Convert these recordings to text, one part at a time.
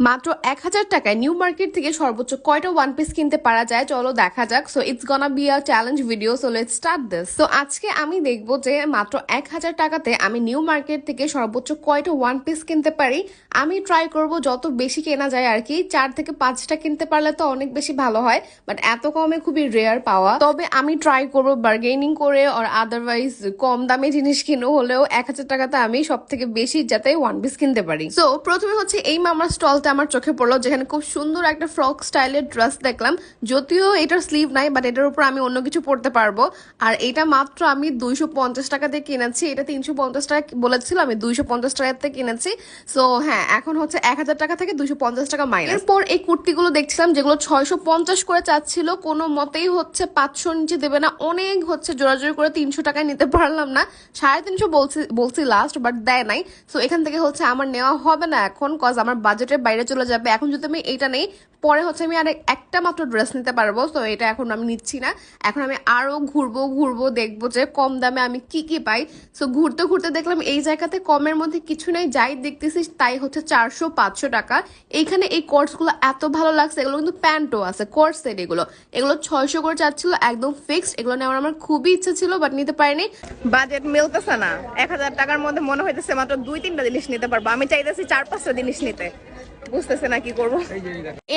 মাত্র ১,০০০ টাকায় new market থেকে সর্বোচ্চ কয়টা ওয়ান পিস কিনতে পারা যায় চলো দেখা যাক। So it's গনা be a challenge video, so let's start this. So আজকে আমি দেখবো যে মাত্র ১,০০০ টাকাতে আমি নিউ মার্কেট থেকে সর্বোচ্চ কয়টা ওয়ান পিস কিনতে পারি। আমি ট্রাই করব যত বেশি কেনা যায় আর কি, ৪ থেকে ৫টা কিনতে পারলে তো অনেক বেশি ভালো হয়, বাট এত কমে খুবই রেয়ার পাওয়া। তবে আমি ট্রাই করব বার্গেনিং করে আর আদারওয়াইজ কম দামে জিনিস কিনো হলেও ১,০০০ টাকাতে আমি সব থেকে বেশি যাতে ওয়ান পিস কিনতে পারি। সো প্রথমে হচ্ছে এই মামার স্টল আমার চোখে পড়লো, যেখানে খুব সুন্দর একটা ফ্রক স্টাইলের ড্রেস দেখলাম। যদিও এটার স্লিভ নাই, বাট এটার উপর আমি অন্য কিছু পরতে পারবো। আর এটা মাত্র আমি 250 টাকাতে কিনেছি। এটা 350 টাকা বলেছিল, আমি 250 টাকাতে কিনেছি। সো হ্যাঁ, এখন হচ্ছে ১,০০০ টাকা থেকে 250 টাকা মাইনাস। এরপর এই কুর্তিগুলো দেখছিলাম যেগুলো 650 করে চাচ্ছিল, কোনো মতেই হচ্ছে 500 নিচে দেবে না। অনেক হচ্ছে জোরাজোরি করে 300 টাকায় নিতে পারলাম না, 350 বলছি লাস্ট, বাট দেয় নাই। সো এখান থেকে হচ্ছে আমার নেওয়া হবে না এখন, কজ আমার বাজেটের বাইরে চলে যাবে। এখন যদি আমি এইটা নেই, পরে হচ্ছে আমি আর একটা মাত্র ড্রেস নিতে পারবো। তো এটা এখন আমি নিচ্ছি না, এখন আমি আরো ঘুরবো দেখবো যে কম দামে আমি কি কি পাই। সো ঘুরতে ঘুরতে দেখলাম এই জায়গাতে কমের মধ্যে কিছু নাই, যাই দেখতেছি তাই হচ্ছে 400-500 টাকা। এইখানে এই কোর্স গুলো এত ভালো লাগছে, এগুলো কিন্তু প্যান্টও আছে, কোর্স সেট এগুলো 600 করে চাচ্ছিল, একদম ফিক্সড। এগুলো নেওয়ার আমার খুবই ইচ্ছা ছিল, বাট নিতে পারিনি। বাজেট মিলতেছে না। ১,০০০ টাকার মধ্যে মনে হইতেছে মাত্র 2-3টা জিনিস নিতে পারবো। আমি চাইতেছি 4-5টা জিনিস নিতে, বুঝতেছে না কি করবো।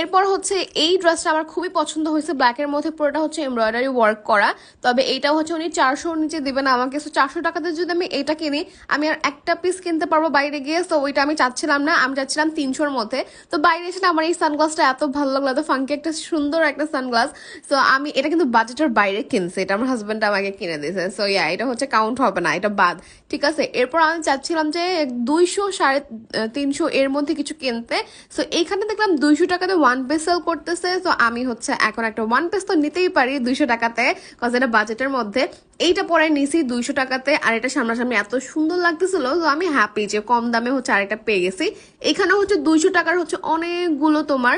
এরপর হচ্ছে এই ড্রেসটা আমার খুবই পছন্দ হয়েছে, ব্ল্যাকের মধ্যে পুরোটা হচ্ছে এমব্রয়ডারি ওয়ার্ক করা। তবে এইটাও হচ্ছে উনি 400 নিচে দিবে না আমাকে। সো 400 টাকাতে যদি আমি এটা কিনি, আমি আর একটা পিস কিনতে পারবো বাইরে গিয়ে। তো ওইটা আমি চাচ্ছিলাম না, আমি চাচ্ছিলাম 300-র মধ্যে। তো বাইরে এসে আমার এই সানগ্লাসটা এত ভালো লাগলো, এত ফাঙ্কি একটা সুন্দর একটা সানগ্লাস। সো আমি এটা কিন্তু বাজেটের বাইরে কিনছি, এটা আমার হাজবেন্ড আমাকে কিনে দিয়েছে। সো এটা হচ্ছে কাউন্ট হবে না, এটা বাদ, ঠিক আছে। এরপর আমি চাচ্ছিলাম যে 200-350 এর মধ্যে কিছু কিনতে। সো এইখানে দেখলাম 200 টাকাতে ওয়ান পিস সেল করতেছে। তো আমি হচ্ছে এখন একটা ওয়ান পিস তো নিতেই পারি 200 টাকাতে, কজ এটা বাজেটের মধ্যে। এইটা পরে নিছি 200 টাকাতে, আর এটা সামনাসামনি এত সুন্দর লাগতেছিল। তো আমি হ্যাপি যে কম দামে হচ্ছে আরেকটা পেয়ে গেছি। এখানে হচ্ছে 200 টাকার হচ্ছে অনেকগুলো তোমার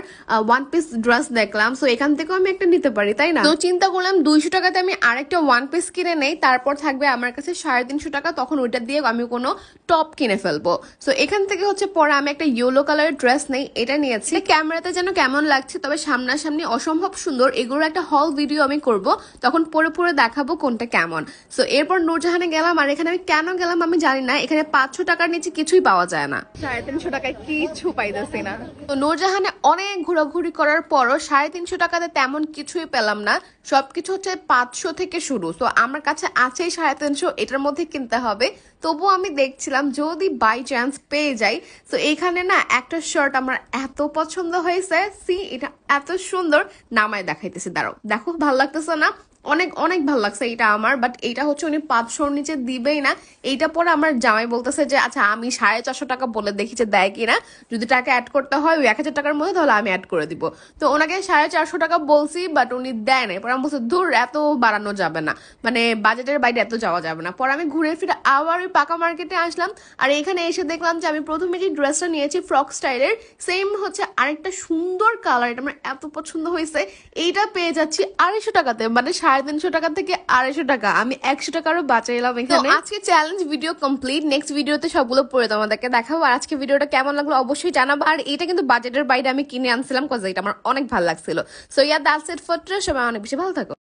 ওয়ান পিস ড্রেস দেখলাম। সো এখান থেকেও আমি একটা নিতে পারি, তাই না? তো চিন্তা করলাম 200 টাকাতে আমি আরেকটা ওয়ান পিস কিনে নেই, তারপর থাকবে আমার কাছে 350 টাকা, তখন ওইটা দিয়ে আমি কোনো টপ কিনে ফেলবো। সো এখান থেকে হচ্ছে পরে আমি একটা ইয়েলো কালারের ড্রেস নেই, এটা নিয়েছি। ক্যামেরাতে যেন কেমন লাগছে, তবে সামনাসামনি অসম্ভব সুন্দর। এগুলোর একটা হল ভিডিও আমি করব, তখন পরে দেখাবো কোনটা কেমন। সো এরপর নূরজাহানে গেলাম, আর এখানে আমি কেন গেলাম আমি জানি না, এখানে 500 টাকার নিচে কিছুই পাওয়া যায় না। 350 টাকায় কিছু পাইতেছি না। তো নূরজাহানে অনেক ঘোরাঘুরি করার পরও 350 টাকাতে তেমন কিছুই পেলাম না। সবকিছু হচ্ছে 500 থেকে শুরু। তো আমার কাছে আছেই 350, এটার মধ্যে কিনতে হবে। তবুও আমি দেখছিলাম যদি বাই চান্স পেয়ে যাই। তো এইখানে না একটা শার্ট আমার এত পছন্দ হয়েছে, সি এটা এত সুন্দর, নামায় দেখাইতেছি, দাঁড়াও দেখো, ভালো লাগতেছে না? অনেক অনেক ভালো লাগছে এটা আমার, বাট এটা হচ্ছে উনি 500-র নিচে দিবেই না। এইটা পরে আমার জামাই বলতেছে যে আচ্ছা আমি 450 টাকা বলে দেখি যে দেয় কিনা, যদি টাকা অ্যাড করতে হয় ওই 1,000 টাকার মধ্যে, তাহলে আমি অ্যাড করে দিব। তো ওনাকে 450 টাকা বলছি, বাট উনি দেয় নাই। পরে আমি বলছি দূর, এত বাড়ানো যাবে না, মানে বাজেটের বাইরে এত যাওয়া যাবে না। পরে আমি ঘুরে ফিরে আবার ওই পাকা মার্কেটে আসলাম, আর এখানে এসে দেখলাম যে আমি প্রথমে যে ড্রেসটা নিয়েছি ফ্রক স্টাইলের, সেম হচ্ছে আরেকটা সুন্দর কালার, এটা আমার এত পছন্দ হয়েছে। এইটা পেয়ে যাচ্ছি 250 টাকাতে, মানে 350 টাকা থেকে 250 টাকা, আমি 100 টাকারও বাঁচাইলাম এখানে। আজকে চ্যালেঞ্জ ভিডিও কমপ্লিট, নেক্সট ভিডিওতে সবগুলো পরে তোমাদেরকে দেখাবো। আর আজকে ভিডিওটা কেমন লাগলো অবশ্যই জানাবো। আর এটা কিন্তু বাজেটের বাইরে আমি কিনে আনছিলাম, কজ এটা আমার অনেক ভালো লাগছিল। So that's it for today. সবাই অনেক বেশি ভালো থাকো।